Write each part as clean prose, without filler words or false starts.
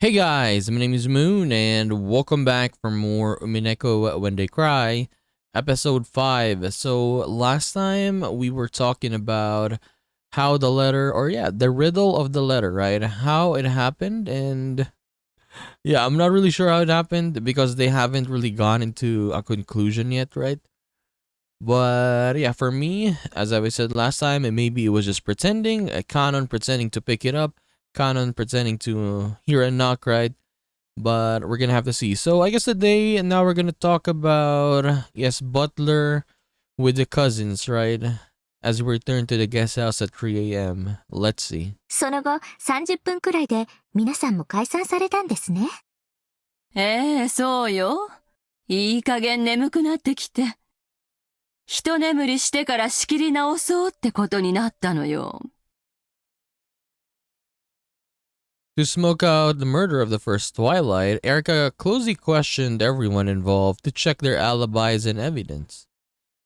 Hey guys, my name is Moon and welcome back for more Umineko When They Cry, episode 5. So last time we were talking about how the letter, the riddle of the letter, right? How it happened, and yeah, I'm not really sure how it happened because they haven't really gone into a conclusion yet, right? But yeah, for me, as I said last time, maybe it was just pretending, a Canon pretending to pick it up, Canon pretending to hear a knock, right? But we're gonna have to see. So I guess today, and now we're gonna talk about, yes, Butler with the cousins, right? As we return to the guest house at 3 a.m. Let's see. その後30分くらいで皆さんも解散されたんですね。そうよ。いい加減眠くなってきて。一眠りしてから仕切り直そうってことになったのよ。To smoke out the murder of the first Twilight, Erica closely questioned everyone involved to check their alibis and evidence.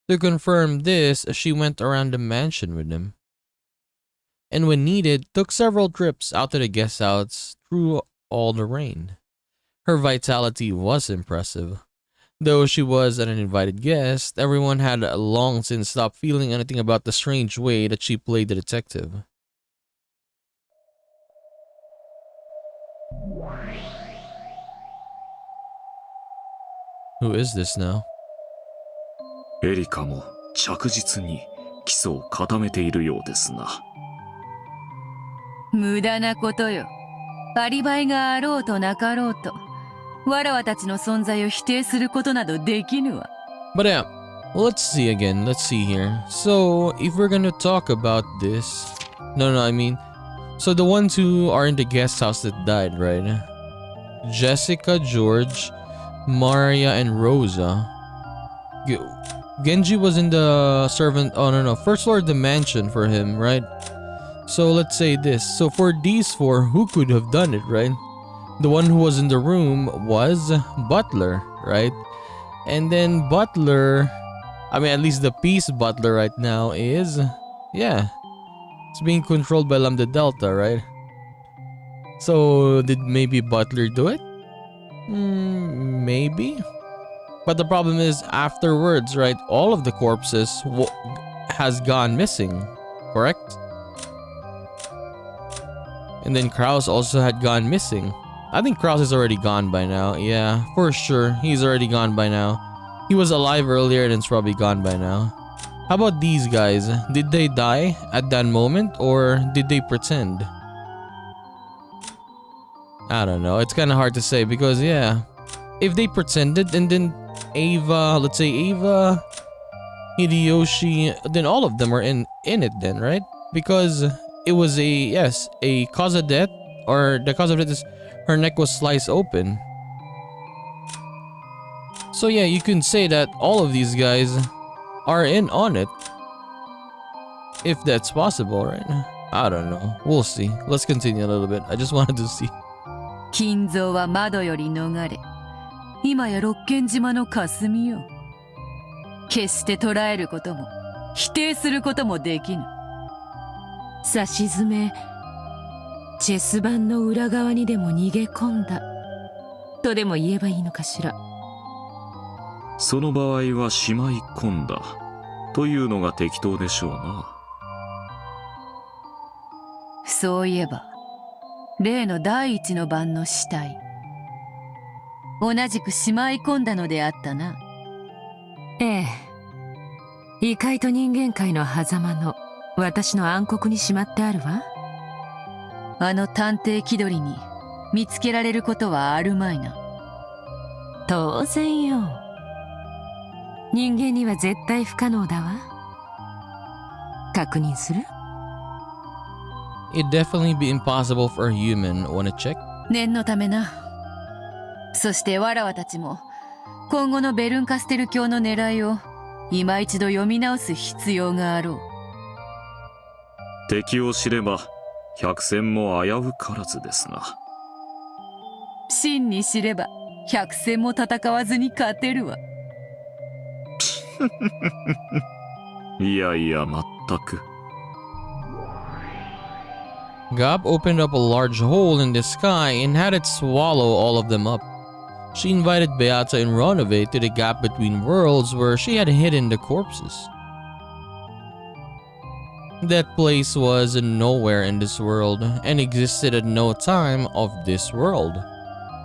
To confirm this, she went around the mansion with him, and when needed, took several trips out to the guest house through all the rain. Her vitality was impressive. Though she was an uninvited guest, everyone had long since stopped feeling anything about the strange way that she played the detective. Who is this now? エリカも着実に基礎を固めているようですな。無駄なことよ。アリバイがあろうとなかろうと、わらわたちの存在を否定することなどできぬわ。But yeah, let's see again. Let's see here. So, if we're gonna talk about this... I mean... So the ones who are in the guest house that died, right? Jessica, George, Maria, and Rosa. Genji was in the servant... Oh, no. First floor of the mansion for him, right? So let's say this. So for these four, who could have done it, right? The one who was in the room was Butler, right? And then Butler... I mean, at least the Peace Butler right now is... Yeah. It's being controlled by Lambda Delta, right? So, did maybe Butler do it? Maybe? But the problem is, afterwards, right, all of the corpses has gone missing, correct? And then Kraus also had gone missing. I think Kraus is already gone by now. Yeah, for sure. He's already gone by now. He was alive earlier and it's probably gone by now. How about these guys? Did they die at that moment or did they pretend? I don't know. It's kind of hard to say because, yeah, if they pretended and then Ava, let's say Ava, Hideyoshi, then all of them are in it then, right? Because it was a cause of death, or the cause of death is her neck was sliced open. So yeah, you can say that all of these guys are in on it. If that's possible, right? I don't know. We'll see. Let's continue a little bit. I just wanted to see. 金蔵は窓より逃れ、今や六軒島の霞よ。決して捉えることも、否定することもできぬ。さしずめ、チェス盤の裏側にでも逃げ込んだ、とでも言えばいいのかしら。その場合はしまい込んだというのが適当でしょうな。そういえば、例の第一の晩の死体、同じくしまい込んだのであったな。異界と人間界の狭間の私の暗黒にしまってあるわ。あの探偵気取りに見つけられることはあるまいな。当然よ。人間には絶対不可能だわ。確認する？ It'd definitely be impossible for a human. Wanna check? 念のためな。そしてわらわたちも今後のベルンカステル教の狙いを今一度読み直す必要があろう。敵を知れば百戦も危うからずですな。真に知れば百戦も戦わずに勝てるわ。いやいや、まったく。Gap opened up a large hole in the sky and had it swallow all of them up. She invited Beata and Ronove to the gap between worlds where she had hidden the corpses. That place was nowhere in this world and existed at no time of this world.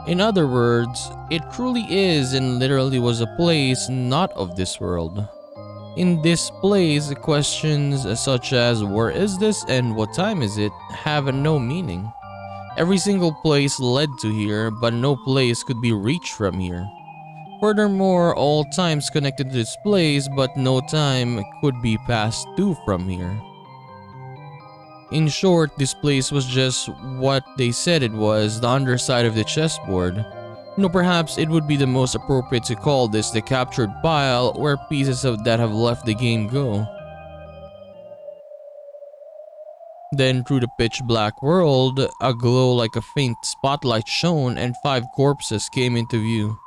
In other words, it truly is and literally was a place not of this world. In this place, questions such as where is this and what time is it have no meaning. Every single place led to here, but no place could be reached from here. Furthermore, all times connected to this place, but no time could be passed to from here. In short, this place was just what they said it was, the underside of the chessboard. No, perhaps it would be the most appropriate to call this the captured pile where pieces of that have left the game go. Then through the pitch black world, a glow like a faint spotlight shone and 5 corpses came into view.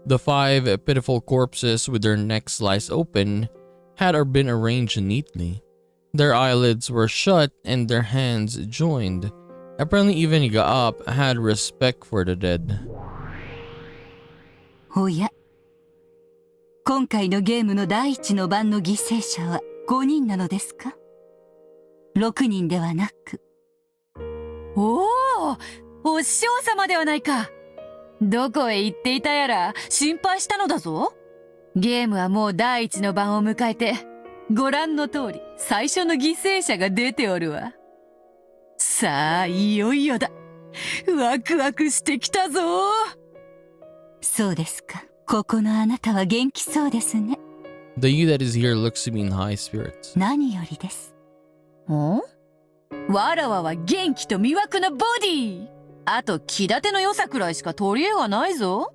The 5 pitiful corpses with their necks sliced open had been arranged neatly. Their eyelids were shut and their hands joined. Apparently even Gaap had respect for the dead. おや、今回のゲームの第一の番の犠牲者は5人なのですか？ 6人ではなく。おお、お師匠様ではないか。どこへ行っていたやら心配したのだぞ。ゲームはもう第一の番を迎えて、ご覧の通り最初の犠牲者が出ておるわ。さあ、いよいよだ。ワクワクしてきたぞ。そうですか。ここのあなたは元気そうですね。The you that is here looks to be in high spirits. 何よりです。ん？わらわは元気と魅惑のボディ。あと気立ての良さくらいしか取り柄がないぞ。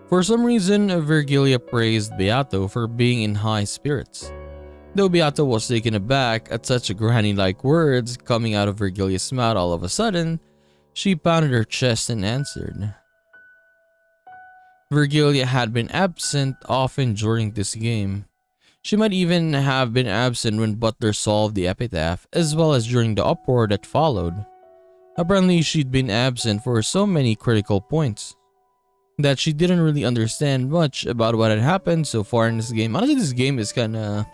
For some reason, Virgilia praised Beato for being in high spirits. Though Beato was taken aback at such granny-like words coming out of Virgilia's mouth all of a sudden, she pounded her chest and answered. Virgilia had been absent often during this game. She might even have been absent when Butler solved the epitaph, as well as during the uproar that followed. Apparently, she'd been absent for so many critical points that she didn't really understand much about what had happened so far in this game. Honestly, this game is kinda...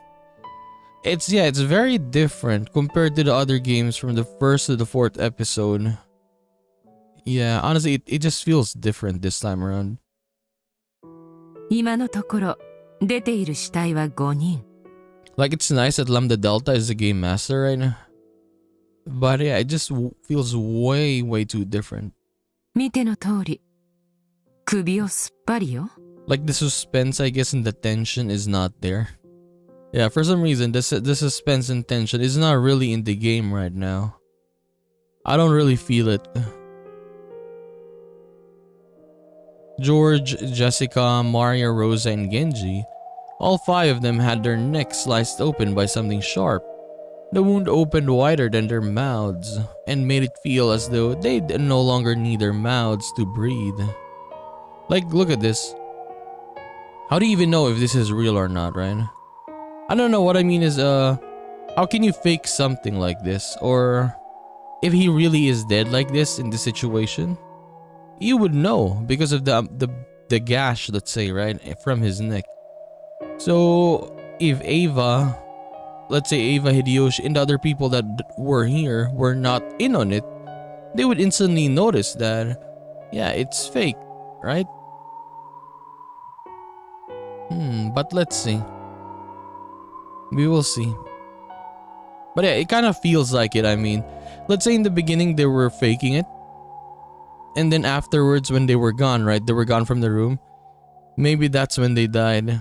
It's very different compared to the other games from the 1st to the 4th episode. Yeah, honestly, it just feels different this time around. 今のところ出ている死体は5人。 Like, it's nice that Lambda Delta is the game master right now. But yeah, it just feels way too different. 見ての通り、首をすっぱりよ。 Like, the suspense, I guess, and the tension is not there. Yeah, for some reason, the suspense and tension is not really in the game right now. I don't really feel it. George, Jessica, Maria, Rosa, and Genji, all 5 of them had their necks sliced open by something sharp. The wound opened wider than their mouths and made it feel as though they no longer need their mouths to breathe. Like, look at this. How do you even know if this is real or not, right? I don't know. What I mean is, how can you fake something like this? Or if he really is dead like this in this situation, you would know because of the gash, let's say, right, from his neck. So if Ava, let's say Ava, Hideyoshi, and the other people that were here were not in on it, they would instantly notice that, yeah, it's fake, right? But let's see. We will see. But yeah, it kind of feels like it. I mean, let's say in the beginning they were faking it, and then afterwards when they were gone, right, they were gone from the room, maybe that's when they died.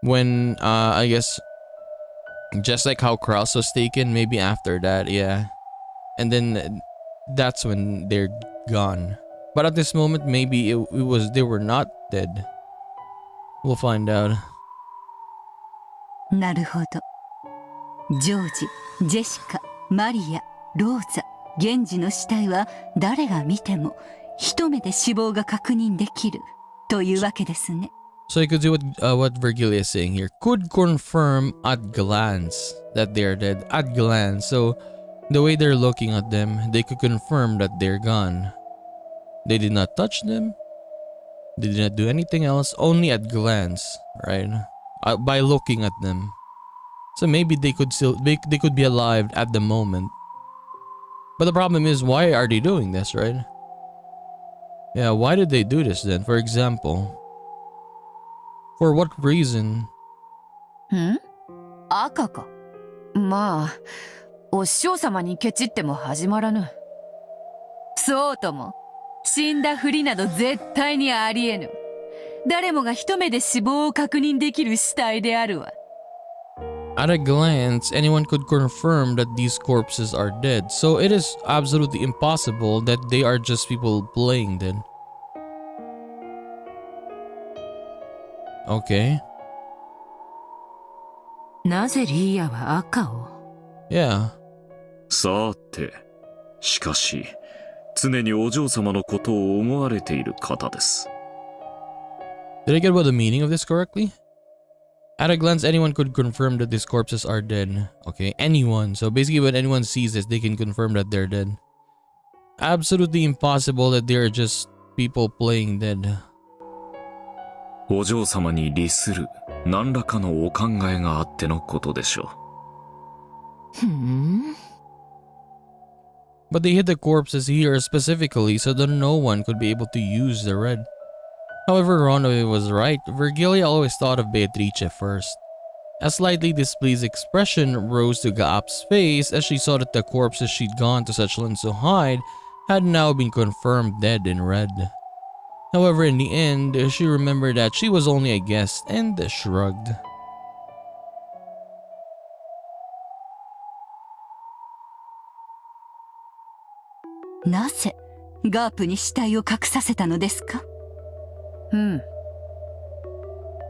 When I guess just like how Kraus was taken, maybe after that, yeah, and then that's when they're gone. But at this moment, maybe it was they were not dead. We'll find out. なるほど。ジョージ、ジェシカ、マリア、ローザ、ゲンジの死体は誰が見ても一目で死亡が確認できるというわけですね。So you could see what Virgilia is saying here. Could confirm at glance that they're dead. At glance. So the way they're looking at them, they could confirm that they're gone. They did not touch them. They did not do anything else. Only at glance, right? By looking at them. So maybe they could be alive at the moment. But the problem is, why are they doing this, right? Yeah, why did they do this then? For example, for what reason? 赤か。まあ、お師匠様にケチっても始まらぬ。そうとも、死んだふりなど絶対にありえぬ。誰もが一目で死亡を確認できる死体であるわ。At a glance, anyone could confirm that these corpses are dead, so it is absolutely impossible that they are just people playing dead. Okay. なぜリーヤは赤を Yeah. さて、しかし、常にお嬢様のことを思われている方です。Did I get about the meaning of this correctly? At a glance, anyone could confirm that these corpses are dead. Okay, anyone. So basically when anyone sees this, they can confirm that they're dead. Absolutely impossible that they are just people playing dead. お嬢様に利する何らかのお考えがあってのことでしょう。But they hid the corpses here specifically so that no one could be able to use the red. However, Ronaway was right. Virgilia always thought of Beatrice first. A slightly displeased expression rose to Gaap's face as she saw that the corpses she'd gone to such lengths to hide had now been confirmed dead in red. However, in the end, she remembered that she was only a guest and shrugged. なぜガープに死体を隠させたのですか？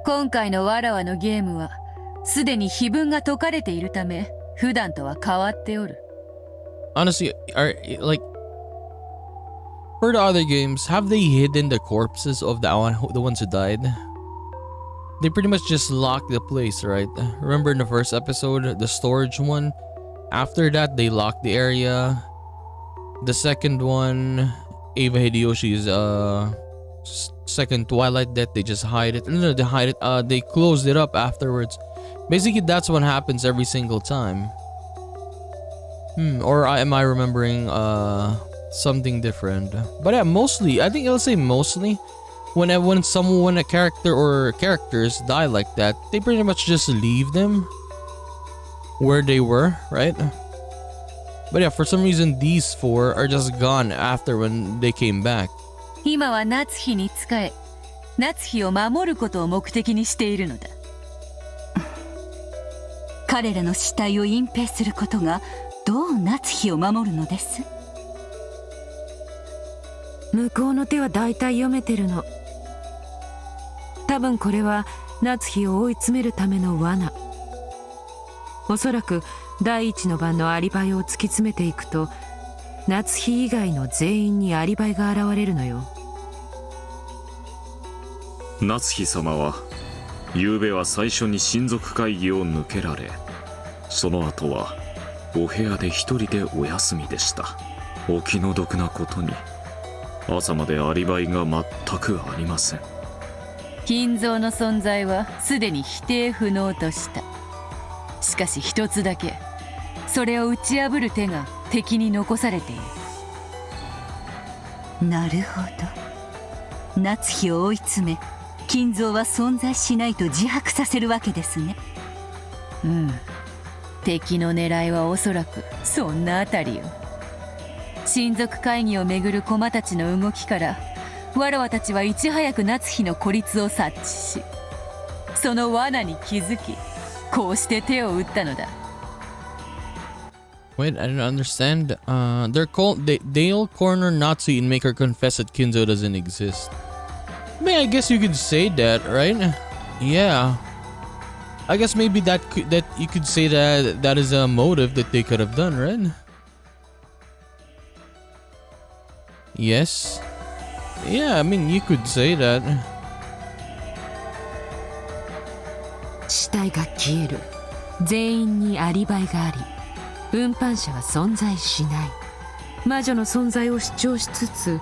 今回のわらわのゲームはすでに碑文が解かれているため普段とは変わっておる。 Honestly, for the other games, have they hidden the corpses of the ones who died? They pretty much just locked the place, right? Remember in the first episode, the storage one? After that, they locked the area. The second one, Eva Hideyoshi's second Twilight Death, they just hide it. No, they hide it. They closed it up afterwards. Basically, that's what happens every single time. Or am I remembering something different? But yeah, mostly, I think I'll say mostly, when a character or characters die like that, they pretty much just leave them where they were, right? But yeah, for some reason these four are just gone after when they came back. 今は夏日に仕え、夏日を守ることを目的にしているのだ。彼らの死体を隠蔽することがどう夏日を守るのです？向こうの手は大体読めてるの。多分これは夏日を追い詰めるための罠。おそらく第一の番のアリバイを突き詰めていくと、夏日以外の全員にアリバイが現れるのよ。夏日様は昨べは最初に親族会議を抜けられ、その後はお部屋で一人でお休みでした。お気の毒なことに朝までアリバイが全くありません。金蔵の存在はすでに否定不能とした。しかし一つだけ、それを打ち破る手が敵に残されている。なるほど。夏日を追い詰め、金蔵は存在しないと自白させるわけですね。敵の狙いはおそらくそんなあたりよ。親族会議をめぐる駒たちの動きから、わらわたちはいち早く夏日の孤立を察知し、その罠に気づき、こうして手を打ったのだ。Wait, I don't understand. They'll corner Natsu and make her confess that Kinzo doesn't exist. I mean, I guess you could say that, right? Yeah. I guess maybe that you could say that is a motive that they could have done, right? Yes. Yeah, I mean, you could say that. 体が消える。全員にアリバイがあり、運搬者は存在しない。魔女の存在を主張しつつ、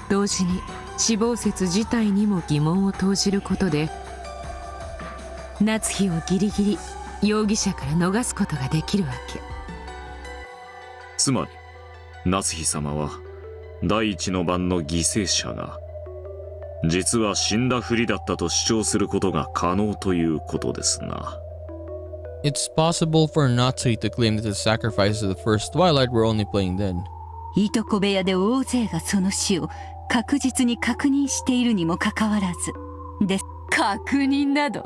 同時に死亡説自体にも疑問を投じることで、夏日をギリギリ容疑者から逃すことができるわけ。つまり夏日様は第一の番の犠牲者が実は死んだふりだったと主張することが可能ということですな。It's possible for Nazi to claim that the sacrifices of the first Twilight were only playing dead. いとこ部屋で大勢がその死を確実に確認しているにもかかわらずで、確認など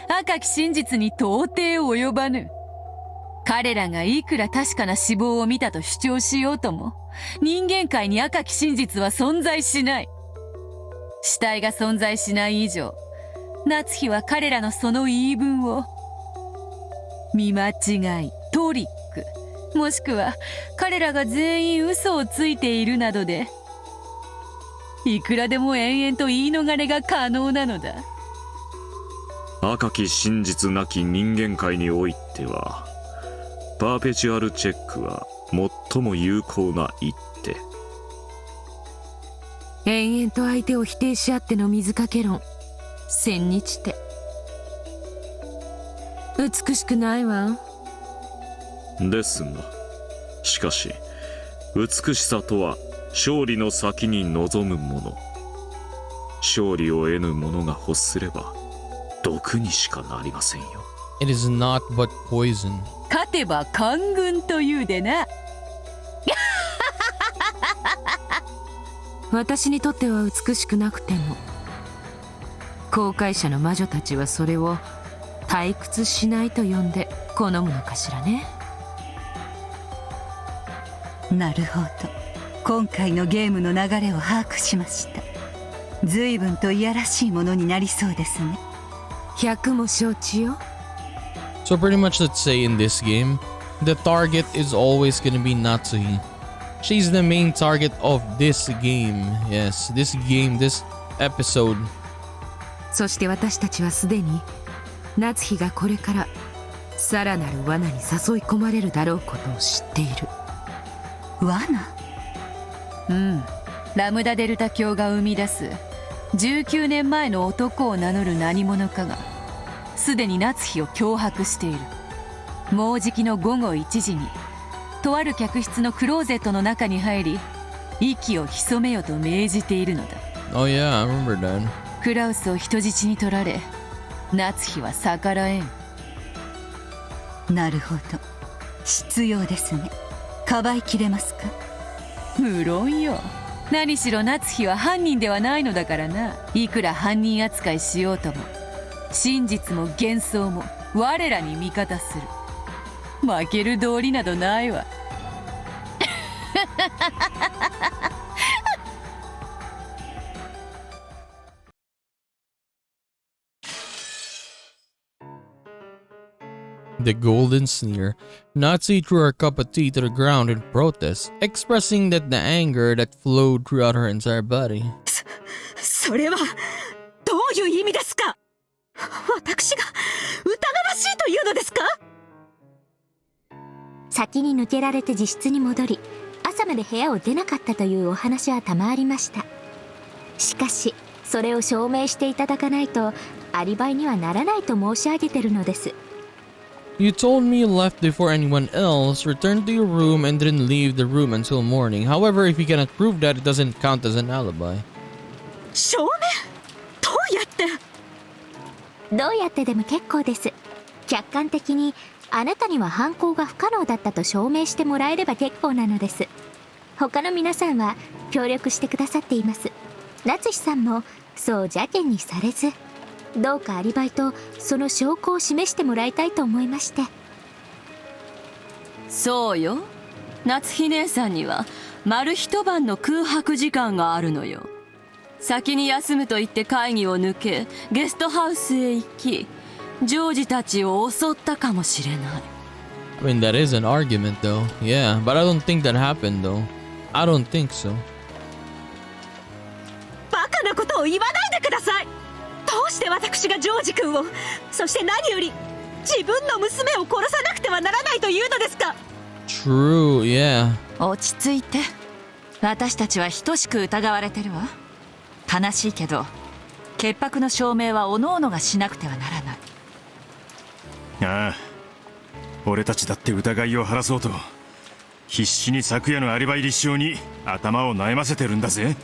赤き真実に到底及ばぬ。彼らがいくら確かな死亡を見たと主張しようとも、人間界に赤き真実は存在しない。死体が存在しない以上、夏日は彼らのその言い分を見間違い、トリック、もしくは彼らが全員嘘をついているなどで、いくらでも延々と言い逃れが可能なのだ。赤き真実なき人間界においてはパーペチュアルチェックは最も有効な一手。延々と相手を否定し合っての水かけ論、千日手。美しくないわ。ですがしかし美しさとは勝利の先に望むもの。勝利を得ぬ者が欲すれば毒にしかなりませんよ。 It is not but poison. 勝てば官軍というでな。私にとっては美しくなくても、後悔者の魔女たちはそれを退屈しないと呼んで好むのかしらね。なるほど。今回のゲームの流れを把握しました。随分といやらしいものになりそうですね。百も承知よ。 So pretty much let's say in this game, the target is always gonna be Natsuhi. She's the main target of this game. Yes, this game, this episode. そして私たちはすでに夏日がこれからさらなる罠に誘い込まれるだろうことを知っている。罠？うん。ラムダデルタ教が生み出す19年前の男を名乗る何者かがすでに夏日を脅迫している。もうじきの午後1時にとある客室のクローゼットの中に入り、息を潜めよと命じているのだ。Oh yeah, I remember that. クラウスを人質に取られ、夏日は逆らえん。なるほど、必要ですね。かばいきれますか？無論よ。何しろ夏日は犯人ではないのだからな。いくら犯人扱いしようとも、真実も幻想も我らに味方する。負ける道理などないわ。The golden sneer. Nazi threw her cup of tea to the ground in protest, expressing that the anger that flowed throughout her entire body. それはどういう意味ですか？私が疑わしいというのですか？先に抜けられて自室に戻り、朝まで部屋を出なかったというお話は賜りました。しかしそれを証明していただかないとアリバイにはならないと申し上げてるのです。 You told me you left before anyone else, returned to your room, and didn't leave the room until morning. However, if you cannot prove that, it doesn't count as an alibi. 証明？どうやって？どうやってでも結構です。客観的にあなたには犯行が不可能だったと証明してもらえれば結構なのです。他の皆さんは協力してくださっています。夏日さんもそう邪険にされず、どうかアリバイとその証拠を示してもらいたいと思いまして。そうよ。夏日姉さんには丸一晩の空白時間があるのよ。先に休むと言って会議を抜け、ゲストハウスへ行き、ジョージたちを襲ったかもしれない。I mean, that is an argument though. Yeah, but I don't think that happened though. I don't think so. バカなことを言わないでください。どうして私がジョージ君を、そして何より自分の娘を殺さなくてはならないというのですか。 True, yeah. 落ち着いて。私たちは等しく疑われてるわ。悲しいけど潔白の証明は各々がしなくてはならない。ああ、俺たちだって疑いを晴らそうと必死に昨夜のアリバイ立証に頭を悩ませてるんだぜ。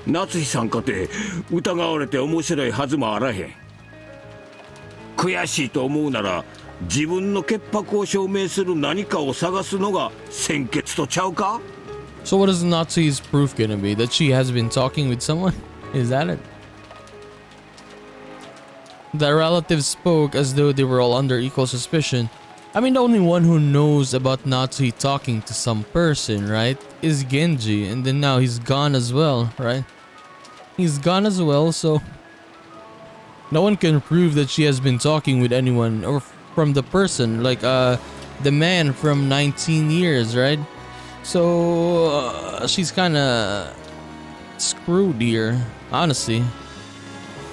夏日さんかて疑われて面白いはずもあらへん。悔しいと思うなら自分の潔白を証明する何かを探すのが先決とちゃうか。 So what is Natsui's proof gonna be? That she has been talking with someone? Is that it? The relatives spoke as though they were all under equal suspicion. I mean, the only one who knows about Natsui talking to some person, right, is Genji, and then now he's gone as well, right? He's gone as well, so no one can prove that she has been talking with anyone or from the person, like the man from 19 years, right? So she's kind of screwed here, honestly.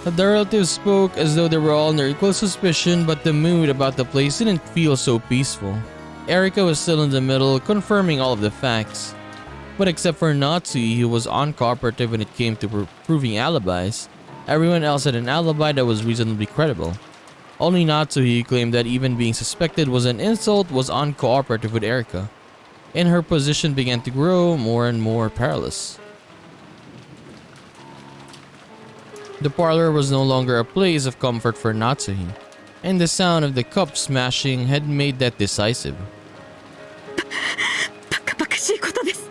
The relatives spoke as though they were all under equal suspicion, but the mood about the place didn't feel so peaceful. Erika was still in the middle, confirming all of the facts. But except for Natsui, who was uncooperative when it came to proving alibis, everyone else had an alibi that was reasonably credible. Only Natsui, who claimed that even being suspected was an insult, was uncooperative with Erika, and her position began to grow more and more perilous. The parlor was no longer a place of comfort for Natsuhi, and the sound of the cup smashing had made that decisive. バカバカしいことです。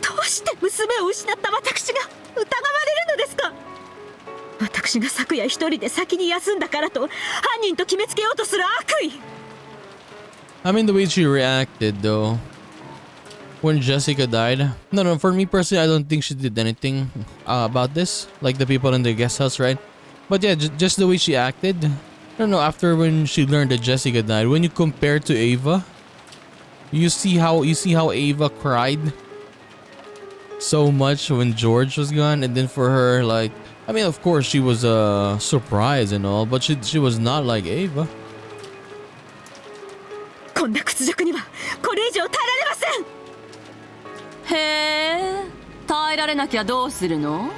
どうして娘を失った私が疑われるのですか。私が昨夜一人で先に休んだからと犯人と決めつけようとする悪意。 I mean, the way she reacted though when Jessica died. No, for me personally, I don't think she did anything about this, like the people in the guest house, right? But yeah, just the way she acted. I don't know, after when she learned that Jessica died, when you compare to Ava, you see how Ava cried so much when George was gone, and then for her, like, I mean, of course she was surprised and all, but she was not like Ava. こんな屈辱にはこれ以上耐えられません。へえ、耐えられなきゃどうするの。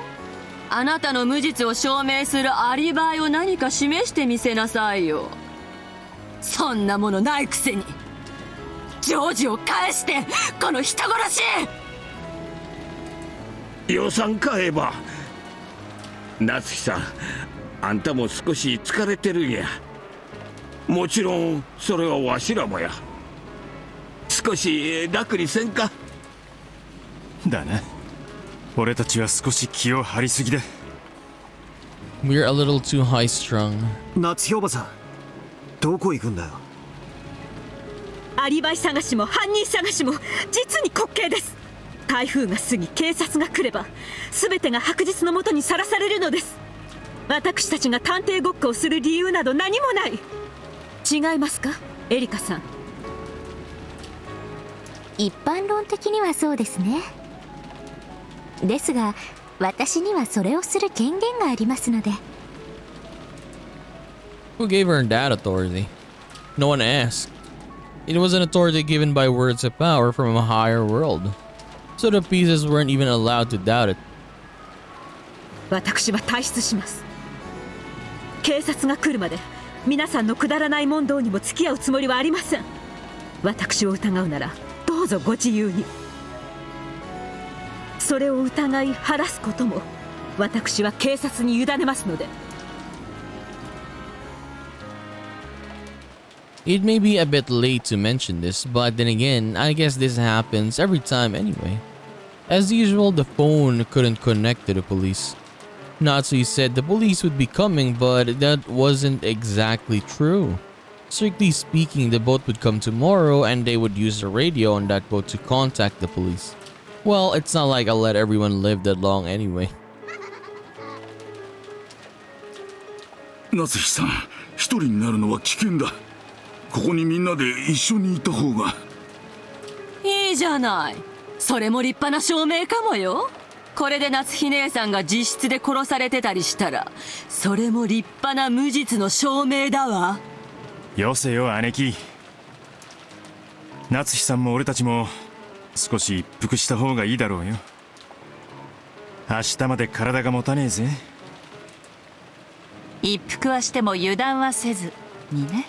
あなたの無実を証明するアリバイを何か示してみせなさいよ。そんなものないくせにジョージを返して、この人殺し。予算買えば。夏日さん、あんたも少し疲れてるんや。もちろんそれはわしらもや。少し楽にせんか。だな。俺たちは少し気を張りすぎだ。 We're a little too high strung. 夏日おばさん、どこ行くんだよ。アリバイ探しも犯人探しも実に滑稽です。台風が過ぎ警察が来れば全てが白日の下にさらされるのです。私たちが探偵ごっこをする理由など何もない。違いますか、エリカさん。一般論的にはそうですね。ですが私にはそれをする権限がありますので。 Who gave her that authority? No one asked. It was an authority given by words of power from a higher world, so the pieces weren't even allowed to doubt it. 私は退出します。警察が来るまで皆さんのくだらない問答にも付き合うつもりはありません。私を疑うならどうぞご自由に。それを疑い晴らすことも私は警察に委ねますので。 It may be a bit late to mention this, but then again, I guess this happens every time anyway. As usual, the phone couldn't connect to the police. Natsui said the police would be coming, but that wasn't exactly true. Strictly speaking, the boat would come tomorrow and they would use the radio on that boat to contact the police. Well, it's not like I'll let everyone live that long anyway. 夏日さん、一人になるのは危険だ。ここにみんなで一緒にいた方が。いいじゃない。それも立派な証明かもよ。これで夏日姉さんが自室で殺されてたりしたら、それも立派な無実の証明だわ。よせよ姉貴。夏日さんも俺たちも少し一服した方がいいだろうよ。明日まで体が持たねえぜ。一服はしても油断はせずにね。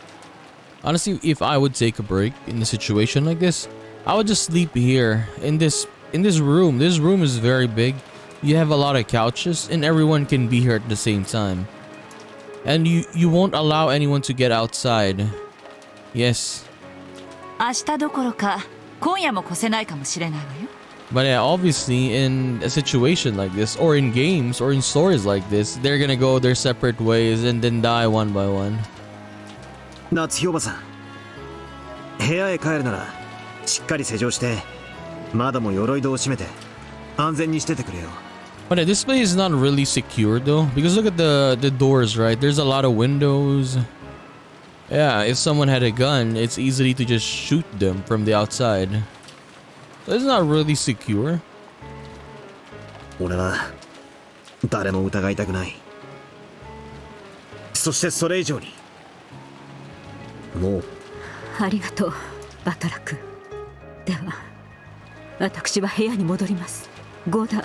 Honestly, if I would take a break in a situation like this, I would just sleep here in this room. This room is very big. You have a lot of couches and everyone can be here at the same time. And you won't allow anyone to get outside. Yes. 明日どころか今夜も越せないかもしれないわよ。But yeah, obviously in a situation like this, or in games, or in stories like this, they're gonna go their separate ways and then die one by one. 夏日おばさん、部屋へ帰るならしっかり施錠して窓も鎧戸を閉めて安全にしててくれよ。 But yeah, this place is not really secure though, because look at the doors, right? There's a lot of windows. Yeah, if someone had a gun, it's easy to just shoot them from the outside. So it's not really secure. 俺は誰も疑いたくない。そしてそれ以上にもう。ありがとうバトラ君。では私は部屋に戻ります。ゴーダ、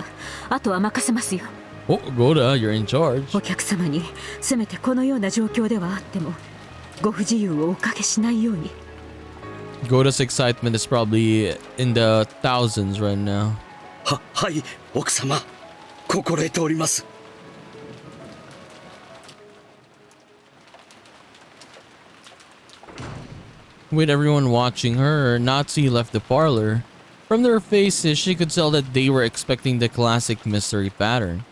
あとは任せますよ。Oh, Goda, you're in charge. お客様にせめてこのような状況ではあってもご不自由をおかけしないように。 Goda's excitement is probably in the thousands right now. はい、奥様、心得ております。 With everyone watching her, Natsu left the parlor. From their faces, she could tell that they were expecting the classic mystery pattern.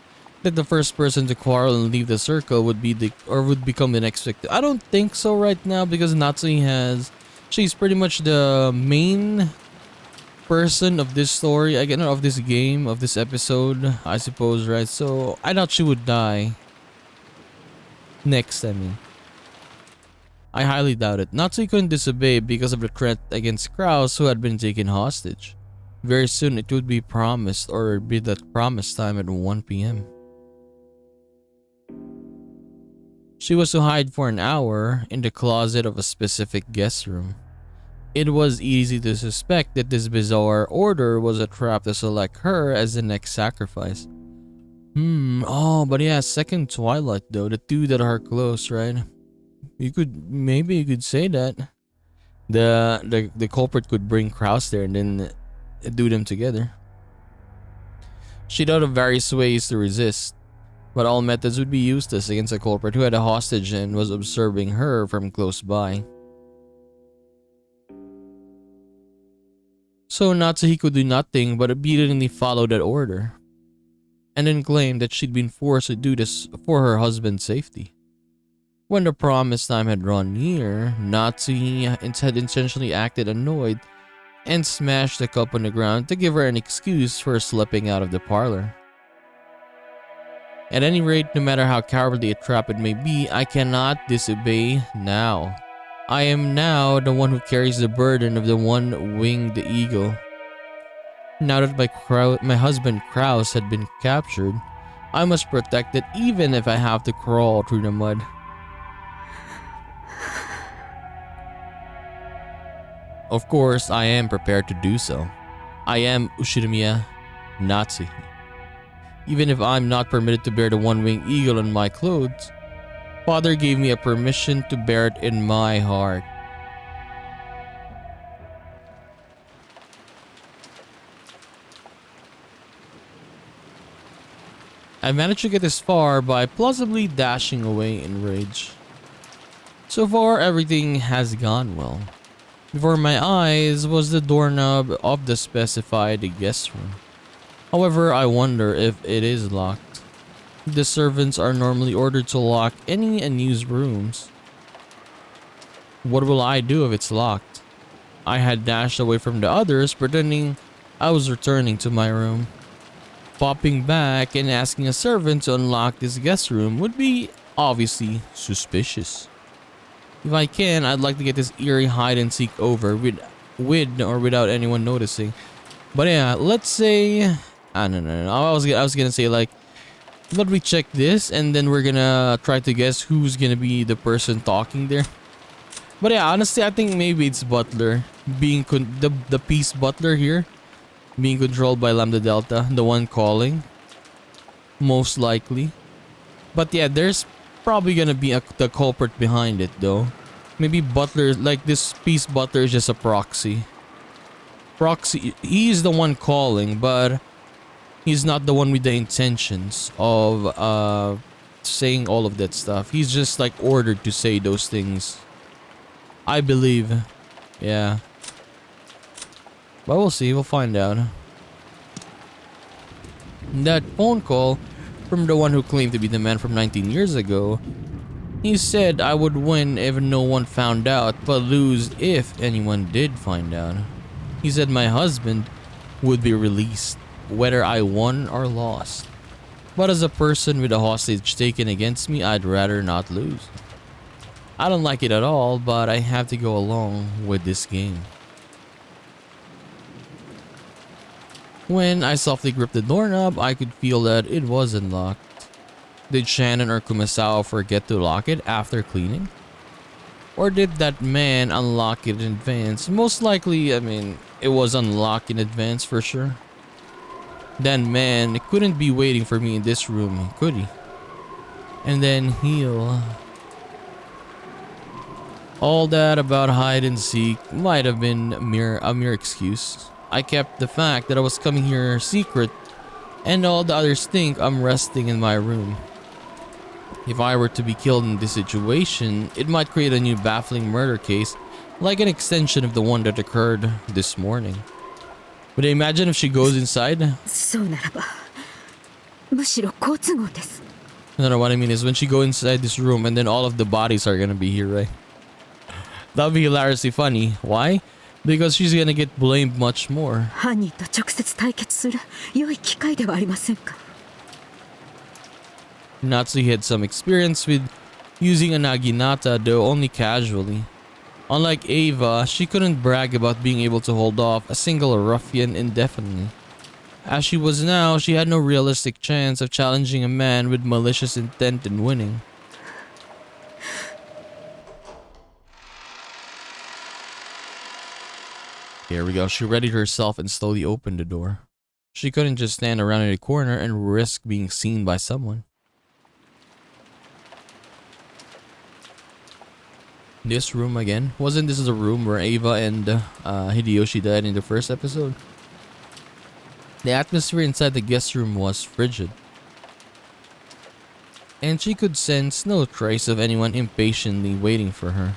That the first person to quarrel and leave the circle would become the next victim. I don't think so right now because she's pretty much the main person of this story, again, of this game, of this episode, I suppose, right? So I thought she would die. Next, I mean. I highly doubt it. Natsu couldn't disobey because of the threat against Kraus, who had been taken hostage. Very soon it would be promised, or be that promised time at 1 p.m. She was to hide for an hour in the closet of a specific guest room. It was easy to suspect that this bizarre order was a trap to select her as the next sacrifice. Oh, but yeah, second Twilight though, the two that are close, right? Maybe you could say that. The culprit could bring Kraus there and then do them together. She thought of various ways to resist, but all methods would be useless against a culprit who had a hostage and was observing her from close by. So Natsuhi could do nothing but obediently follow that order, and then claim that she'd been forced to do this for her husband's safety. When the promised time had drawn near, Natsuhi had intentionally acted annoyed and smashed the cup on the ground to give her an excuse for slipping out of the parlor. At any rate, no matter how cowardly a trap it may be, I cannot disobey now. I am now the one who carries the burden of the one-winged eagle. Now that my husband Kraus had been captured, I must protect it even if I have to crawl through the mud. Of course, I am prepared to do so. I am Ushirimiya Natsuhi. Even if I'm not permitted to bear the one-winged eagle on my clothes, Father gave me a permission to bear it in my heart. I managed to get this far by plausibly dashing away in rage. So far, everything has gone well. Before my eyes was the doorknob of the specified guest room. However, I wonder if it is locked. The servants are normally ordered to lock any unused rooms. What will I do if it's locked? I had dashed away from the others, pretending I was returning to my room. Popping back and asking a servant to unlock this guest room would be obviously suspicious. If I can, I'd like to get this eerie hide and seek over with or without anyone noticing. But yeah, let's say No. I was gonna say like, but we check this and then we're gonna try to guess who's gonna be the person talking there. But yeah, honestly, I think maybe it's Butler being the peace Butler here, being controlled by Lambda Delta, the one calling, most likely. But yeah, there's probably gonna be the culprit behind it though. Maybe Butler, like this peace Butler, is just a proxy. He's the one calling, but he's not the one with the intentions of saying all of that stuff. He's just like ordered to say those things, I believe. Yeah, but we'll see, we'll find out. That phone call from the one who claimed to be the man from 19 years ago, he said I would win if no one found out, but lose if anyone did find out. He said my husband would be released, whether I won or lost. But as a person with a hostage taken against me, I'd rather not lose. I don't like it at all, but I have to go along with this game. When I softly gripped the doorknob, I could feel that it was unlocked. Did Shannon or Kumasawa forget to lock it after cleaning? Or did that man unlock it in advance? Most likely, I mean, it was unlocked in advance for sure. That man couldn't be waiting for me in this room, could he? And then he'll... All that about hide and seek might have been a mere excuse. I kept the fact that I was coming here secret, and all the others think I'm resting in my room. If I were to be killed in this situation, it might create a new baffling murder case, like an extension of the one that occurred this morning. Would you imagine if she goes inside? No, what I mean is when she goes inside this room and then all of the bodies are gonna be here, right? That'd be hilariously funny. Why? Because she's gonna get blamed much more. Natsu had some experience with using a naginata, though only casually. Unlike Ava, she couldn't brag about being able to hold off a single ruffian indefinitely. As she was now, she had no realistic chance of challenging a man with malicious intent and winning. Here we go. She readied herself and slowly opened the door. She couldn't just stand around in a corner and risk being seen by someone. This room again? Wasn't this the room where Ava and Hideyoshi died in the first episode? The atmosphere inside the guest room was frigid. And she could sense no trace of anyone impatiently waiting for her.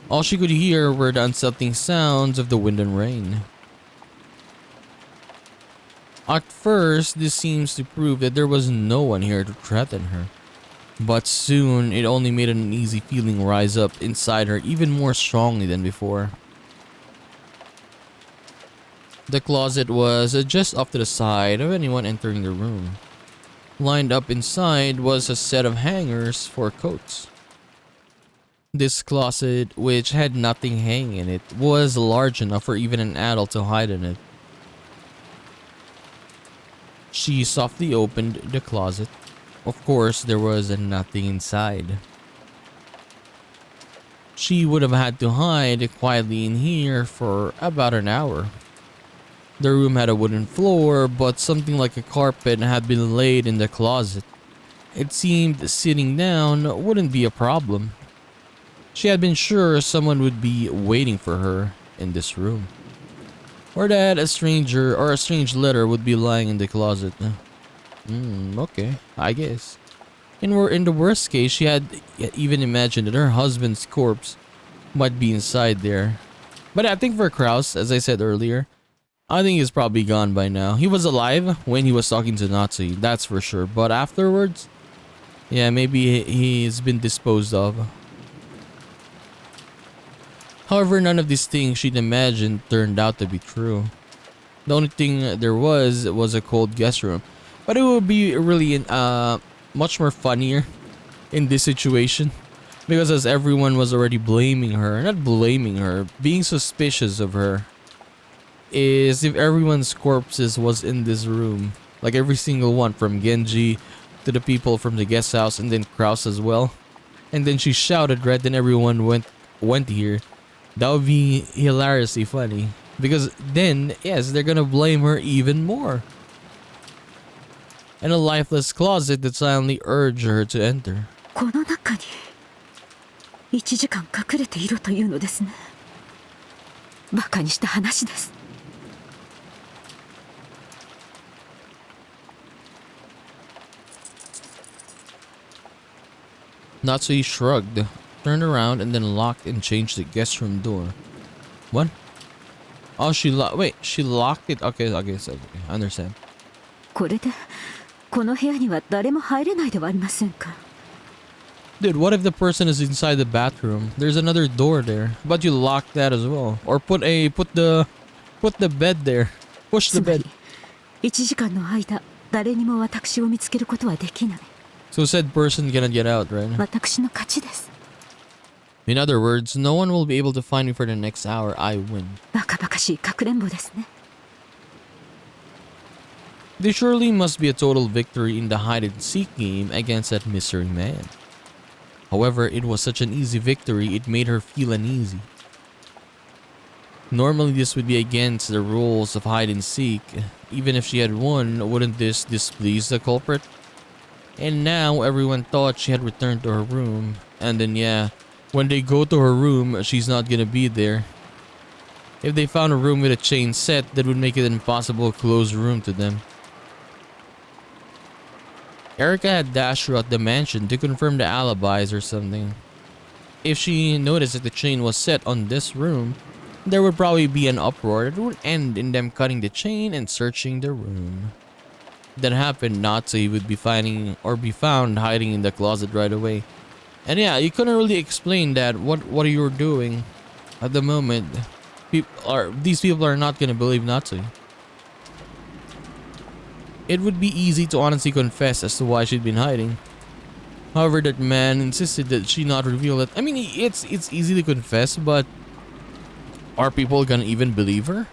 All she could hear were the unsettling sounds of the wind and rain. At first, this seems to prove that there was no one here to threaten her. But soon, it only made an uneasy feeling rise up inside her even more strongly than before. The closet was just off to the side of anyone entering the room. Lined up inside was a set of hangers for coats. This closet, which had nothing hanging in it, was large enough for even an adult to hide in it. She softly opened the closet. Of course, there was nothing inside. She would have had to hide quietly in here for about an hour. The room had a wooden floor, but something like a carpet had been laid in the closet. It seemed sitting down wouldn't be a problem. She had been sure someone would be waiting for her in this room. Or that a stranger or a strange letter would be lying in the closet. Okay, I guess. In the worst case, she had even imagined that her husband's corpse might be inside there. But I think for Kraus, as I said earlier, I think he's probably gone by now. He was alive when he was talking to Natsu, that's for sure. But afterwards, yeah, maybe he's been disposed of. However, none of these things she'd imagined turned out to be true. The only thing there was a cold guest room. But it would be really much more funnier in this situation. Because as everyone was already blaming her, not blaming her, being suspicious of her. is if everyone's corpses was in this room. Like every single one, from Genji to the people from the guest house, and then Kraus as well. And then she shouted, right? Then everyone went here. That would be hilariously funny. Because then, yes, they're gonna blame her even more. And a lifeless closet that silently urged her to enter. この中に1時間隠れていろというのですね。バカにした話です。 Natsui shrugged, turned around, and then locked and changed the guest room door. What? Oh, she locked it? Okay, so I understand. これでこの部屋には誰も入れないではありませんか。 Dude, what if the person is inside the bathroom? There's another door there. How about you lock that as well? Or put the bed there. Push the つま bed. り1時間の間誰にも私を見つけることはできない。 So said person cannot get out, right? 私の勝ちです。 In other words, no one will be able to find me for the next hour. I win. バカバカしいかくれんぼですね。 There surely must be a total victory in the hide-and-seek game against that mystery man. However, it was such an easy victory, it made her feel uneasy. Normally, this would be against the rules of hide-and-seek. Even if she had won, wouldn't this displease the culprit? And now, everyone thought she had returned to her room. And then yeah, when they go to her room, she's not gonna be there. If they found a room with a chain set, that would make it impossible to close the room to them. Erica had dashed throughout the mansion to confirm the alibis or something. If she noticed that the chain was set on this room, there would probably be an uproar that would end in them cutting the chain and searching the room. If that happened, Natsui would be found hiding in the closet right away. And yeah, you couldn't really explain that. What you were doing at the moment. These people are not gonna believe Natsui. It would be easy to honestly confess as to why she'd been hiding. However, that man insisted that she not reveal it. I mean, it's easy to confess, but are people gonna even believe her?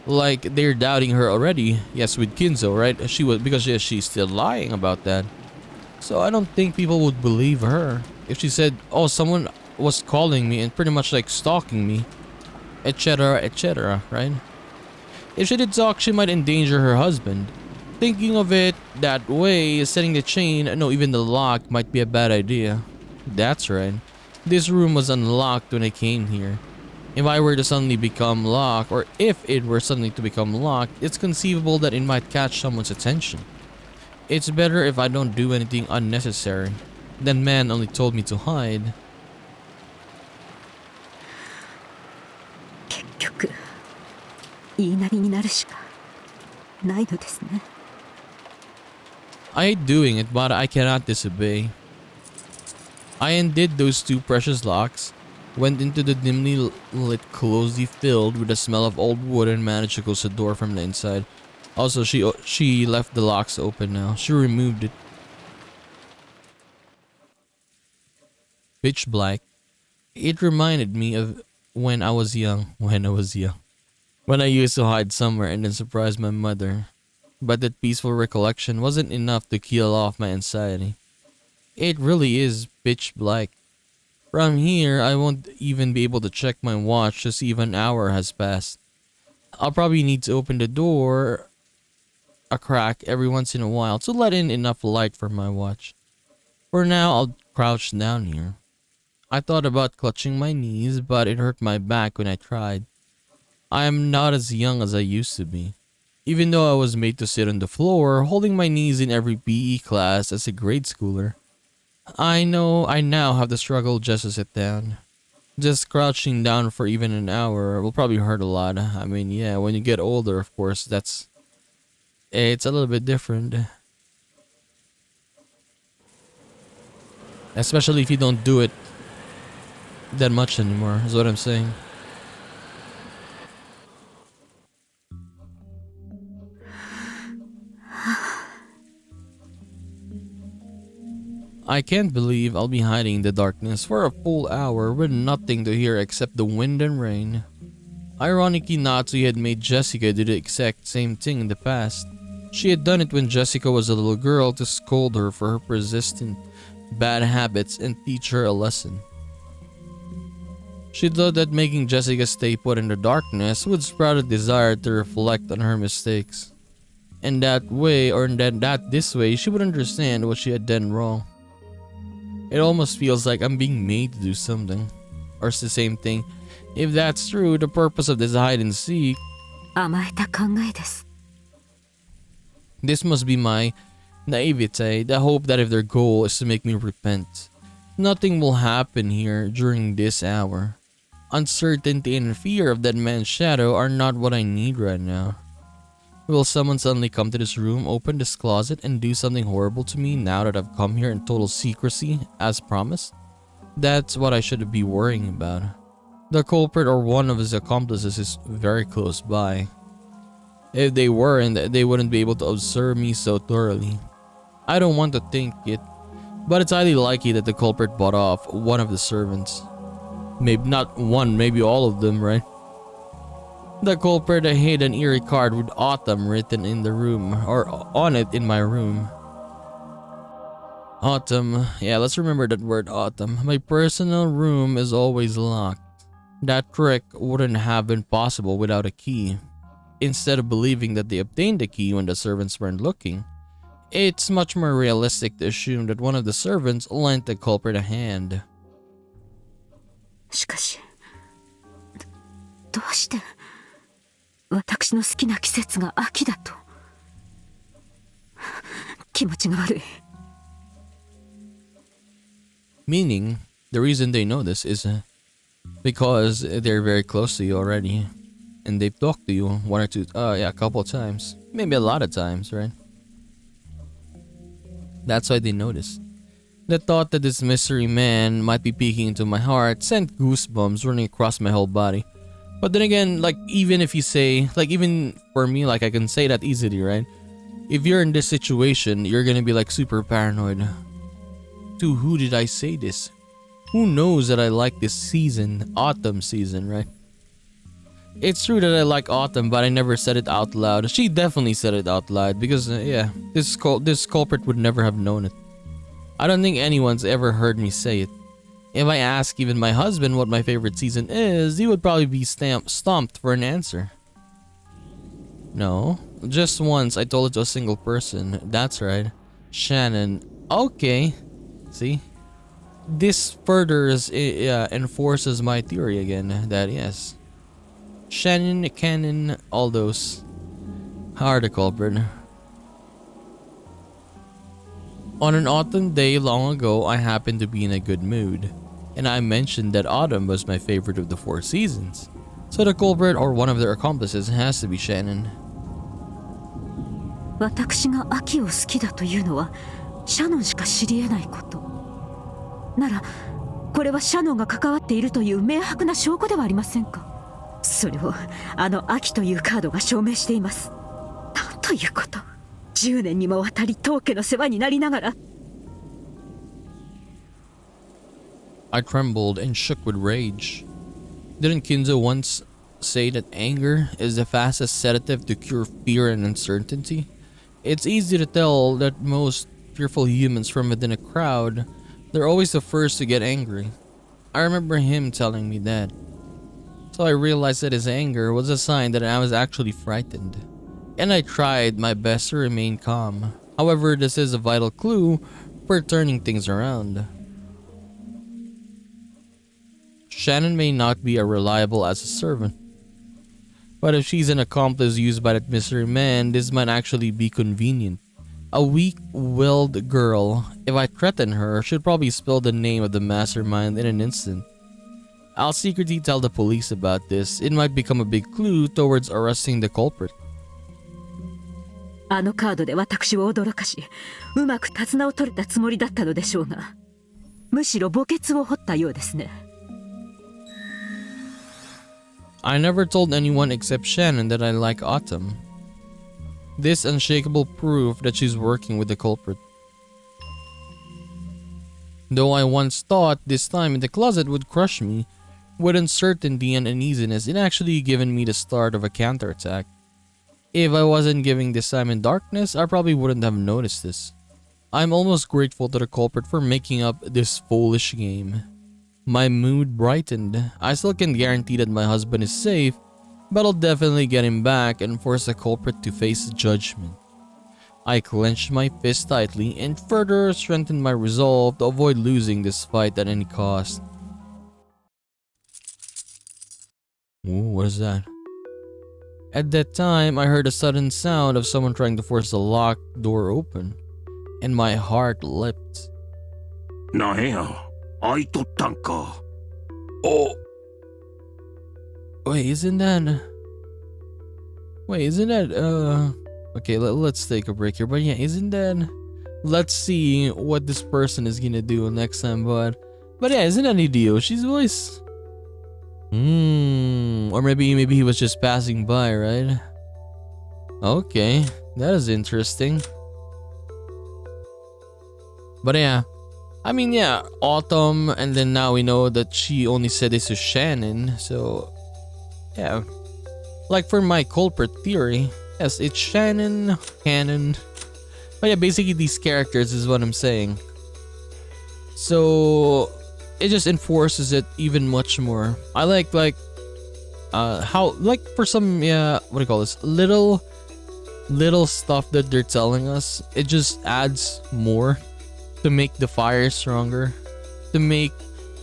Like, they're doubting her already. Yes, with Kinzo, right? Because yes, she's still lying about that. So I don't think people would believe her if she said, "Oh, someone was calling me and pretty much like stalking me," etc., etc., right? If she did talk, she might endanger her husband. Thinking of it that way, setting the chain, no, even the lock might be a bad idea. That's right. This room was unlocked when I came here. If I were to suddenly become locked, or if it were suddenly to become locked, it's conceivable that it might catch someone's attention. It's better if I don't do anything unnecessary. That man only told me to hide. 結局言いなりになるしかないのですね。 I hate doing it, but I cannot disobey. I undid those two precious locks, went into the dimly lit closely filled with the smell of old wood, and managed to close the door from the inside. Also, she left the locks open now. She removed it. Pitch black. It reminded me of when I was young. When I used to hide somewhere and then surprise my mother. But that peaceful recollection wasn't enough to kill off my anxiety. It really is pitch black. From here, I won't even be able to check my watch to see if an hour has passed. I'll probably need to open the door a crack every once in a while to let in enough light for my watch. For now, I'll crouch down here. I thought about clutching my knees, but it hurt my back when I tried. I am not as young as I used to be. Even though I was made to sit on the floor, holding my knees in every PE class as a grade schooler. I know I now have to struggle just to sit down. Just crouching down for even an hour will probably hurt a lot. I mean, yeah, when you get older, of course, it's a little bit different. Especially if you don't do it that much anymore, is what I'm saying. I can't believe I'll be hiding in the darkness for a full hour with nothing to hear except the wind and rain. Ironically, Natsu had made Jessica do the exact same thing in the past. She had done it when Jessica was a little girl to scold her for her persistent bad habits and teach her a lesson. She thought that making Jessica stay put in the darkness would sprout a desire to reflect on her mistakes. And that way, or that this way, she would understand what she had done wrong. It almost feels like I'm being made to do something. Or it's the same thing. If that's true, the purpose of this hide and seek, 甘えた考えです。 this must be my naivete, the hope that if their goal is to make me repent, nothing will happen here during this hour. Uncertainty and fear of that man's shadow are not what I need right now. Will someone suddenly come to this room, open this closet, and do something horrible to me now that I've come here in total secrecy, as promised? That's what I should be worrying about. The culprit or one of his accomplices is very close by. If they weren't, they wouldn't be able to observe me so thoroughly. I don't want to think it, but it's highly likely that the culprit bought off one of the servants. Maybe not one, maybe all of them, right? The culprit hid an eerie card with autumn written in the room, or on it in my room. Autumn, yeah, let's remember that word autumn. My personal room is always locked. That trick wouldn't have been possible without a key. Instead of believing that they obtained the key when the servants weren't looking, it's much more realistic to assume that one of the servants lent the culprit a hand. しかし、どうして私の好きな季節が秋だと。気持ちが悪い。Meaning, the reason they know this is because they're very close to you already. And they've talked to you one or two, a couple of times. Maybe a lot of times, right? That's why they noticed. The thought that this mystery man might be peeking into my heart sent goosebumps running across my whole body. But then again, like, even if you say, like, even for me, like, I can say that easily, right? If you're in this situation, you're gonna be, like, super paranoid. To who did I say this? Who knows that I like this season, autumn season, right? It's true that I like autumn, but I never said it out loud. She definitely said it out loud because, yeah, this culprit would never have known it. I don't think anyone's ever heard me say it. If I ask even my husband what my favorite season is, he would probably be stumped for an answer. No, just once I told it to a single person. That's right, Shannon. Okay, see? This furthers, enforces my theory again that yes, Shannon, Cannon, all those are the culprit. On an autumn day long ago, I happened to be in a good mood, and I mentioned that autumn was my favorite of the 4 seasons. So the culprit or one of their accomplices has to be Shannon. 私が秋を好きだというのはシャノンしか知り得ないこと。なら、これはシャノンが関わっているという明白な証拠ではありませんか。それをあの秋というカードが証明しています。なんということ。10年にもわたり当家の世話になりながら。I trembled and shook with rage. Didn't Kinzo once say that anger is the fastest sedative to cure fear and uncertainty? It's easy to tell that most fearful humans from within a crowd, they're always the first to get angry. I remember him telling me that. So I realized that his anger was a sign that I was actually frightened. And I tried my best to remain calm. However, this is a vital clue for turning things around. Shannon may not be as reliable as a servant, but if she's an accomplice used by that mystery man, this might actually be convenient. A weak-willed girl, if I threaten her, should probably spill the name of the mastermind in an instant. I'll secretly tell the police about this. It might become a big clue towards arresting the culprit. あのカードで私を驚かし、うまく手綱を取れたつもりだったのでしょうが、むしろ墓穴を掘ったようですね。I never told anyone except Shannon that I like autumn. This unshakable proof that she's working with the culprit. Though I once thought this time in the closet would crush me, With uncertainty and uneasiness, it actually given me the start of a counterattack. If I wasn't giving this time in darkness, I probably wouldn't have noticed this. I'm almost grateful to the culprit for making up this foolish game. My mood brightened. I still can't guarantee that my husband is safe, but I'll definitely get him back and force the culprit to face judgment. I clenched my fist tightly and further strengthened my resolve to avoid losing this fight at any cost. Ooh, what is that? At that time, I heard a sudden sound of someone trying to force the locked door open, and my heart leapt. なんや、開いとったんか。Oh! Wait, isn't that... Okay, let's take a break here. But yeah, isn't that... Let's see what this person is gonna do next time, but yeah, isn't that Hideyoshi's voice? Or maybe he was just passing by, right? Okay, that is interesting. But yeah, I mean, yeah, Autumn, and then now we know that she only said this to Shannon, so yeah. Like for my culprit theory, yes, it's Shannon, Canon. But yeah, basically these characters is what I'm saying. So it just enforces it even much more. I like how, like, for some, yeah, what do you call this, little stuff that they're telling us, it just adds more to make the fire stronger, to make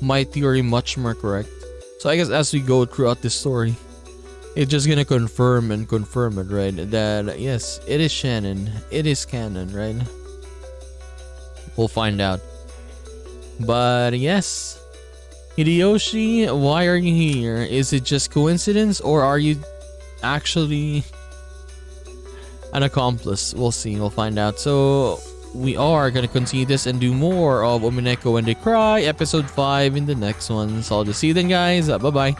my theory much more correct. So I guess as we go throughout this story, it's just gonna confirm it, right? That yes, it is Shannon, it is canon, right? We'll find out. But yes, Hideyoshi, why are you here? Is it just coincidence, or are you actually an accomplice? We'll see, we'll find out. So we are gonna continue this and do more of Umineko When They Cry, episode 5 in the next one. So I'll just see you then, guys. Bye bye.